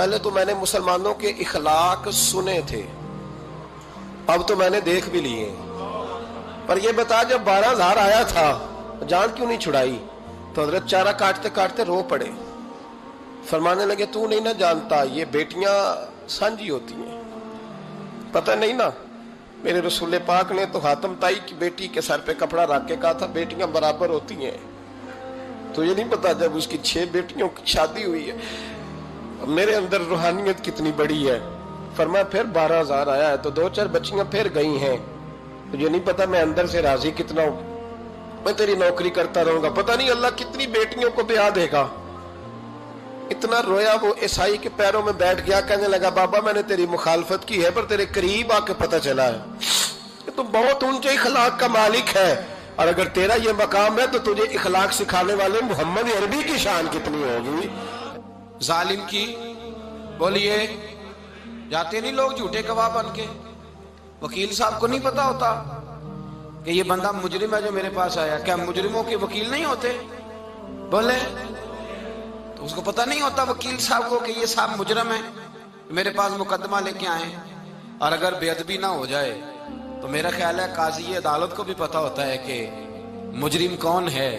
پہلے تو میں نے مسلمانوں کے اخلاق سنے تھے، اب تو میں نے دیکھ بھی لیے، پر یہ بتا جب 12,000 آیا تھا جان کیوں نہیں چھڑائی؟ تو حضرت چارہ کاٹتے کاٹتے رو پڑے، فرمانے لگے تو نہیں نہ جانتا یہ بیٹیاں سانجھی ہوتی ہیں، پتہ نہیں نا؟ میرے رسول پاک نے تو حاتم تائی کی بیٹی کے سر پہ کپڑا رکھ کے کہا تھا بیٹیاں برابر ہوتی ہیں، تو یہ نہیں پتا جب اس کی 6 بیٹیوں کی شادی ہوئی ہے میرے اندر روحانیت کتنی بڑی ہے۔ فرمایا پھر 12,000 آیا ہے تو 2-4 بچیاں پھر گئی ہیں، تجھے نہیں پتا میں اندر سے راضی کتنا ہوں، میں تیری نوکری کرتا رہوں گا، پتہ نہیں اللہ کتنی بیٹیوں کو بیاہ دے گا۔ اتنا رویا وہ عیسائی کے پیروں میں بیٹھ گیا، کہنے لگا بابا میں نے تیری مخالفت کی ہے پر تیرے قریب آ کے پتہ چلا ہے کہ تو بہت اونچے اخلاق کا مالک ہے، اور اگر تیرا یہ مقام ہے تو تجھے اخلاق سکھانے والے محمد عربی کی شان کتنی ہوگی۔ ظالم کی بولیے جاتے نہیں لوگ جھوٹے گواہ بن کے، وکیل صاحب کو نہیں پتا ہوتا کہ یہ بندہ مجرم ہے جو میرے پاس آیا، کیا مجرموں کے وکیل نہیں ہوتے؟ بولے تو اس کو پتہ نہیں ہوتا وکیل صاحب کو کہ یہ صاحب مجرم ہے، میرے پاس مقدمہ لے کے آئے، اور اگر بے ادبی نہ ہو جائے تو میرا خیال ہے قاضی عدالت کو بھی پتا ہوتا ہے کہ مجرم کون ہے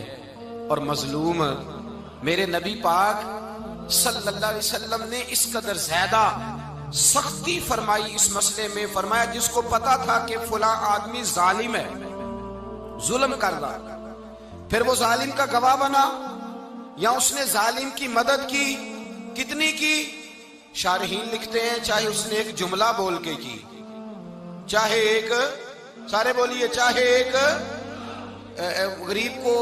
اور مظلوم۔ میرے نبی پاک صلی اللہ علیہ وسلم نے اس قدر زیادہ سختی فرمائی اس مسئلے میں، فرمایا جس کو پتا تھا کہ فلاں آدمی ظالم ہے، ظلم کر رہا، پھر وہ ظالم کا گواہ بنا یا اس نے ظالم کی مدد کی، کتنی کی؟ شارحین لکھتے ہیں چاہے اس نے ایک جملہ بول کے کی، چاہے ایک، سارے بولیے، چاہے ایک غریب کو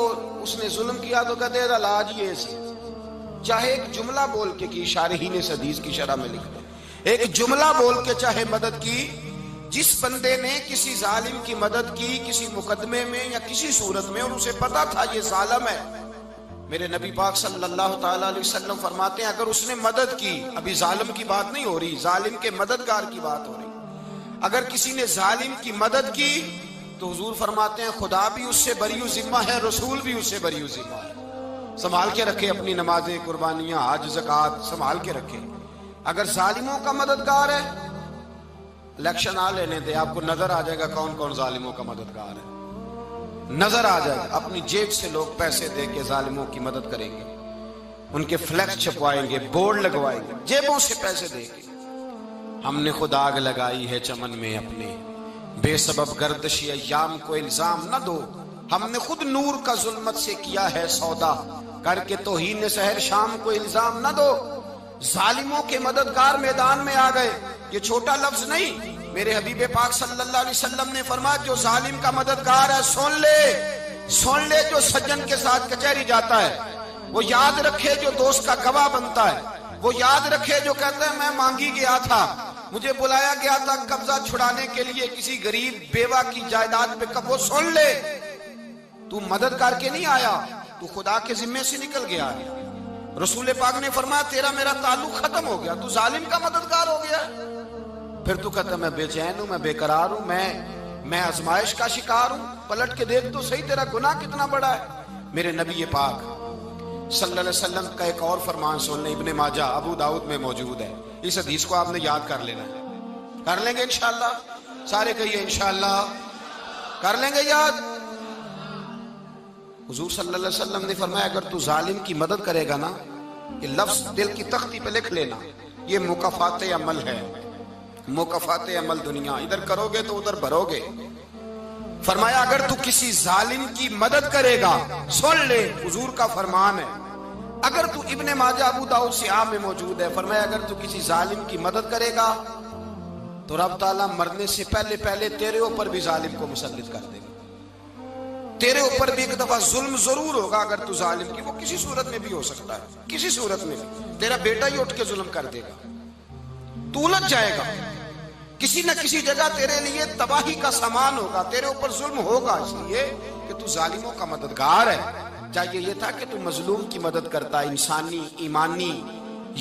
اس نے ظلم کیا تو کہتے ہیں علاج یہ سی، چاہے ایک جملہ بول کے کی، شارحین اس حدیث کی شرح میں لکھتے ہیں ایک جملہ بول کے چاہے مدد کی، جس بندے نے کسی ظالم کی مدد کی کسی مقدمے میں یا کسی صورت میں اور اسے پتا تھا یہ ظالم ہے، میرے نبی پاک صلی اللہ تعالی علیہ وسلم فرماتے ہیں اگر اس نے مدد کی، ابھی ظالم کی بات نہیں ہو رہی، ظالم کے مددگار کی بات ہو رہی، اگر کسی نے ظالم کی مدد کی تو حضور فرماتے ہیں خدا بھی اس سے بری و ذمہ ہے، رسول بھی اس سے بری و ذمہ ہے۔ سنبھال کے رکھے اپنی نمازیں، قربانیاں، حج، زکوٰۃ سنبھال کے رکھے۔ اگر ظالموں کا مددگار ہے، الیکشن آ لینے دے، آپ کو نظر آ جائے گا کون کون ظالموں کا مددگار ہے، نظر آ جائے گا۔ اپنی جیب سے لوگ پیسے دے کے ظالموں کی مدد کریں گے، ان کے فلیکس چھپوائیں گے، بورڈ لگوائیں گے، جیبوں سے پیسے دے کے۔ ہم نے خود آگ لگائی ہے چمن میں اپنے، بے سبب گردشی ایام کو الزام نہ دو، ہم نے خود نور کا ظلمت سے کیا ہے سودا، کر کے توہین سحر شام کو الزام نہ دو۔ ظالموں کے مددگار میدان میں آ گئے، یہ چھوٹا لفظ نہیں، میرے حبیب پاک صلی اللہ علیہ وسلم نے فرمایا جو ظالم کا مددگار ہے سن لے جو سجن کے ساتھ کچہری جاتا ہے، وہ یاد رکھے جو دوست کا گواہ بنتا ہے، وہ یاد رکھے جو کہتا ہے میں مانگی گیا تھا، مجھے بلایا گیا تھا قبضہ چھڑانے کے لیے کسی غریب بیوہ کی جائیداد پہ، وہ سن لے تو مدد کر کے نہیں آیا، تو خدا کے ذمے سے نکل گیا ہے۔ رسول پاک نے فرمایا تیرا میرا تعلق ختم ہو گیا، تو ظالم کا مددگار ہو گیا، پھر تو کہتا میں بے چین ہوں، میں بے قرار ہوں، میں آزمائش کا شکار ہوں، پلٹ کے دیکھ تو صحیح تیرا گناہ کتنا بڑا ہے۔ میرے نبی پاک صلی اللہ علیہ وسلم کا ایک اور فرمان سن لیں، ابن ماجہ ابو داؤد میں موجود ہے، اس حدیث کو آپ نے یاد کر لینا ہے، کر لیں گے انشاءاللہ، سارے کہیے انشاءاللہ، کر لیں گے یاد۔ حضور صلی اللہ علیہ وسلم نے فرمایا اگر تو ظالم کی مدد کرے گا نا، یہ لفظ دل کی تختی پہ لکھ لینا، یہ مکافات عمل ہے، مکافات عمل دنیا، ادھر کرو گے تو ادھر بھرو گے۔ فرمایا اگر تو کسی ظالم کی مدد کرے گا، سن لے حضور کا فرمان ہے، اگر تو ابن ماجہ ابو داؤد سیاہ میں موجود ہے، فرمایا اگر تو کسی ظالم کی مدد کرے گا تو رب تعالیٰ مرنے سے پہلے تیرے اوپر بھی ظالم کو مسلط کر دے گا، تیرے اوپر بھی ایک دفعہ ظلم ضرور ہوگا اگر تو ظالم کی، وہ کسی صورت میں بھی ہو سکتا ہے، کسی صورت میں بھی تیرا بیٹا ہی اٹھ کے ظلم کر دے گا، تو الجھ جائے گا، کسی نہ کسی جگہ تیرے لیے تباہی کا سامان ہوگا، تیرے اوپر ظلم ہوگا، اس لیے کہ تو ظالموں کا مددگار ہے۔ چاہیے یہ تھا کہ تو مظلوم کی مدد کرتا، انسانی ایمانی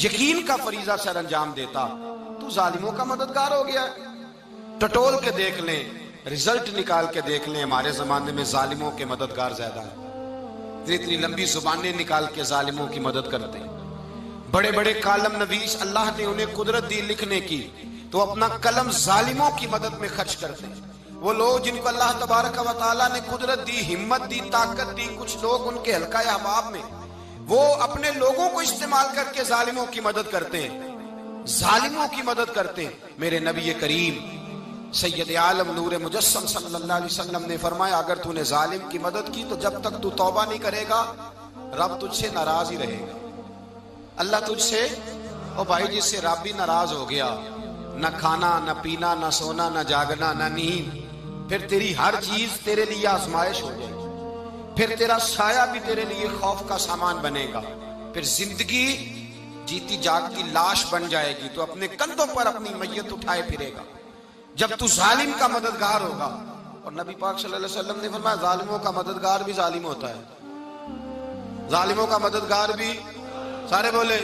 یقین کا فریضہ سر انجام دیتا، تو ظالموں کا مددگار ہو گیا۔ ٹٹول کے دیکھ لیں، رزلٹ نکال کے دیکھ لیں، ہمارے زمانے میں ظالموں کے مددگار زیادہ ہیں، اتنی لمبی زبانیں نکال کے ظالموں کی مدد کرتے ہیں، بڑے بڑے کالم نویس اللہ نے انہیں قدرت دی لکھنے کی، تو اپنا قلم ظالموں کی مدد میں خرچ کرتے ہیں۔ وہ لوگ جن کو اللہ تبارک و تعالیٰ نے قدرت دی، ہمت دی، طاقت دی، کچھ لوگ ان کے حلقہ احباب میں، وہ اپنے لوگوں کو استعمال کر کے ظالموں کی مدد کرتے ہیں، ظالموں کی مدد کرتے ہیں۔ میرے نبی کریم سید عالم نور مجسم صلی اللہ علیہ وسلم نے فرمایا، اگر تو نے ظالم کی مدد کی تو جب تک تو توبہ نہیں کرے گا رب تجھ سے ناراض ہی رہے گا۔ اللہ تجھ سے، او بھائی جس سے رب بھی ناراض ہو گیا، نہ کھانا نہ پینا نہ سونا نہ جاگنا نہ نیند، پھر تیری ہر چیز تیرے لیے آزمائش ہو جائے گی، پھر تیرا سایہ بھی تیرے لیے خوف کا سامان بنے گا، پھر زندگی جیتی جاگتی لاش بن جائے گی، تو اپنے کندھوں پر اپنی میت اٹھائے پھرے گا جب تو ظالم کا مددگار ہوگا۔ اور نبی پاک صلی اللہ علیہ وسلم نے فرمایا ظالموں کا مددگار بھی ظالم ہوتا ہے، ظالموں کا مددگار بھی، سارے بولے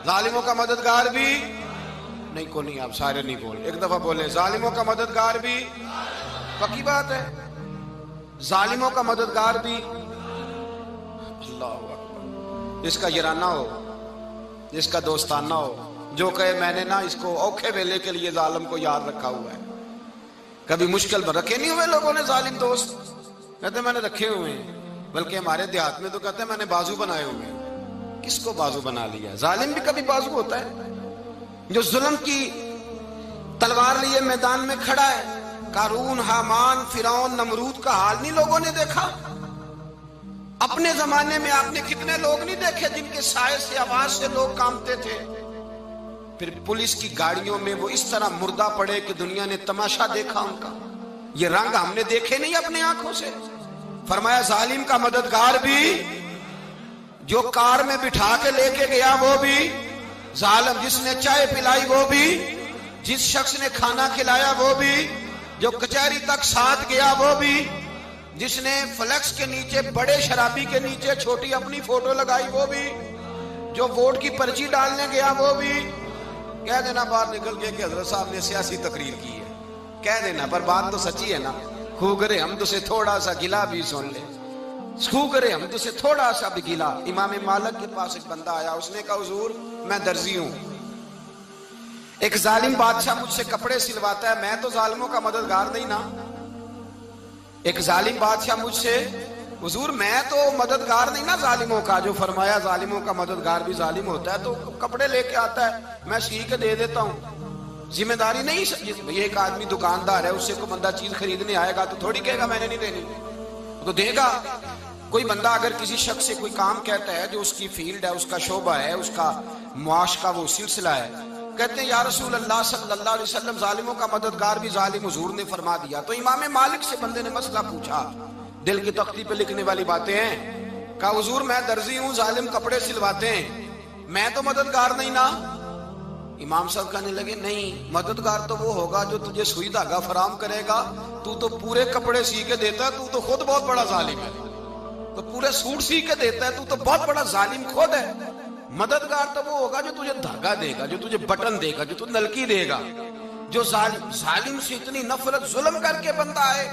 ظالموں کا مددگار بھی نہیں، کو نہیں، آپ سارے نہیں بولے، ایک دفعہ بولے ظالموں کا مددگار بھی، پکی بات ہے، ظالموں کا مددگار بھی۔ اللہ اکبر، جس کا یارانہ ہو، جس کا دوستانہ ہو، جو کہے میں نے نا اس کو اوکھے ویلے کے لیے ظالم کو یاد رکھا ہوا ہے۔ کبھی مشکل میں رکھے نہیں ہوئے لوگوں نے ظالم دوست، کہتے میں نے رکھے ہوئے ہیں، بلکہ ہمارے دیہات میں تو کہتے ہیں میں نے بازو بنائے ہوئے ہیں۔ کس کو بازو بنا لیا؟ ظالم بھی کبھی بازو ہوتا ہے، جو ظلم کی تلوار لیے میدان میں کھڑا ہے۔ قارون، حامان، فرعون، نمرود کا حال نہیں لوگوں نے دیکھا؟ اپنے زمانے میں آپ نے کتنے لوگ نہیں دیکھے جن کے سائے سے، آواز سے لوگ کانپتے تھے؟ پھر پولیس کی گاڑیوں میں وہ اس طرح مردہ پڑے کہ دنیا نے تماشا دیکھا ان کا۔ یہ رنگ ہم نے دیکھے نہیں اپنے آنکھوں سے۔ فرمایا ظالم کا مددگار بھی، جو کار میں بٹھا کے لے کے گیا وہ بھی ظالم، جس نے چائے پلائی وہ بھی، جس شخص نے کھانا کھلایا وہ بھی، جو کچہری تک ساتھ گیا وہ بھی، جس نے فلیکس کے نیچے، بڑے شرابی کے نیچے چھوٹی اپنی فوٹو لگائی وہ بھی، جو ووٹ کی پرچی ڈالنے گیا وہ بھی۔ کہہ دینا باہر نکل کے کہ حضرت صاحب نے سیاسی تقریر کی ہے، کہہ دینا، پر بات تو سچی ہے نا۔ خوگرے حمد سے تھوڑا سا گلا بھی سن لے، خوگرے حمد سے تھوڑا سا بھی گلا۔ امام مالک کے پاس ایک بندہ آیا، اس نے کہا حضور میں درزی ہوں، ایک ظالم بادشاہ مجھ سے کپڑے سلواتا ہے، میں تو ظالموں کا مددگار نہیں نا۔ ایک ظالم بادشاہ مجھ سے، حضور میں تو مددگار نہیں نا ظالموں کا، جو فرمایا ظالموں کا مددگار بھی ظالم ہوتا ہے، تو کپڑے لے کے آتا ہے میں سی کے دے دیتا ہوں، ذمہ داری نہیں۔ یہ ایک آدمی دکاندار ہے، اس سے کوئی بندہ چیز خریدنے آئے گا تو تھوڑی کہے گا میں نے نہیں دینی، تو دے گا۔ کوئی بندہ اگر کسی شخص سے کوئی کام کہتا ہے جو اس کی فیلڈ ہے، اس کا شعبہ ہے، اس کا معاش کا وہ سلسلہ ہے، کہتے ہیں یا رسول اللہ صلی اللہ علیہ وسلم ظالموں کا مددگار بھی ظالم، حضور نے فرما دیا۔ تو امام مالک سے بندے نے مسئلہ پوچھا، دل کی تختی پہ لکھنے والی باتیں ہیں، کہا حضور میں درزی ہوں، ظالم کپڑے سلواتے ہیں، میں تو مددگار نہیں نا۔ امام صاحب کہنے لگے نہیں، مددگار تو وہ ہوگا جو تجھے سوئی دھاگا فراہم کرے گا، تو پورے کپڑے سی کے دیتا ہے، تو خود بہت بڑا ظالم ہے، تو پورے سوٹ سی کے دیتا ہے، تو بہت بڑا ظالم خود ہے۔ مددگار تو وہ ہوگا جو تجھے دھاگا دے گا، جو تجھے بٹن دے گا، جو تجھے نلکی دے گا، جو ظالم سے اتنی نفرت ظلم کر کے بندہ ہے۔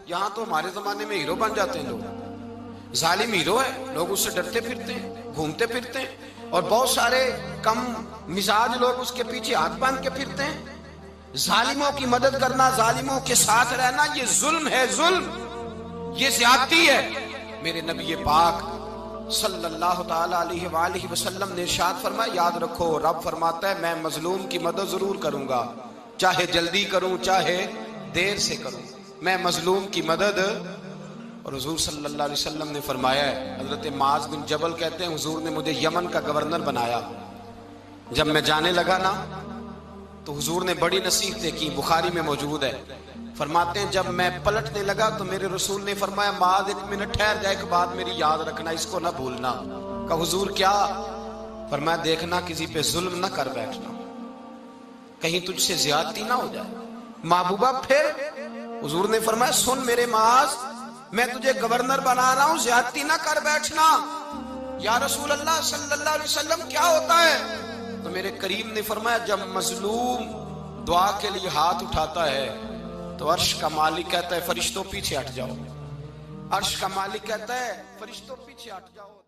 یہاں تو ہمارے زمانے میں ہیرو بن جاتے ہیں لوگ، ظالم ہیرو ہے، لوگ اس سے ڈرتے پھرتے ہیں، گھومتے پھرتے ہیں، اور بہت سارے کم مزاج لوگ اس کے پیچھے ہاتھ باندھ کے پھرتے ہیں۔ ظالموں کی مدد کرنا، ظالموں کے ساتھ رہنا، یہ ظلم ہے، ظلم، یہ زیادتی ہے۔ میرے نبی پاک صلی اللہ تعالی علیہ وآلہ وسلم نے ارشاد فرمایا، یاد رکھو رب فرماتا ہے میں مظلوم کی مدد ضرور کروں گا، چاہے جلدی کروں چاہے دیر سے کروں، میں مظلوم کی مدد۔ اور حضور صلی اللہ علیہ وسلم نے فرمایا ہے، حضرت معاذ بن جبل کہتے ہیں حضور نے مجھے یمن کا گورنر بنایا، جب میں جانے لگا نا تو حضور نے بڑی نصیحتیں کی، بخاری میں موجود ہے، فرماتے ہیں جب میں پلٹنے لگا تو میرے رسول نے فرمایا معاذ ایک منٹ ٹھہر جا، ایک بات میری یاد رکھنا، اس کو نہ بھولنا۔ کہا حضور کیا؟ فرمایا دیکھنا کسی پہ ظلم نہ کر بیٹھنا، کہیں تجھ سے زیادتی نہ ہو جائے۔ محبوبہ پھر حضور نے فرمایا سن میرے معاذ، میں تجھے گورنر بنا رہا ہوں، زیادتی نہ کر بیٹھنا۔ یا رسول اللہ صلی اللہ علیہ وسلم کیا ہوتا ہے؟ تو میرے کریم نے فرمایا جب مظلوم دعا کے لیے ہاتھ اٹھاتا ہے تو عرش کا مالک کہتا ہے فرشتوں پیچھے ہٹ جاؤ، عرش کا مالک کہتا ہے فرشتوں پیچھے ہٹ جاؤ۔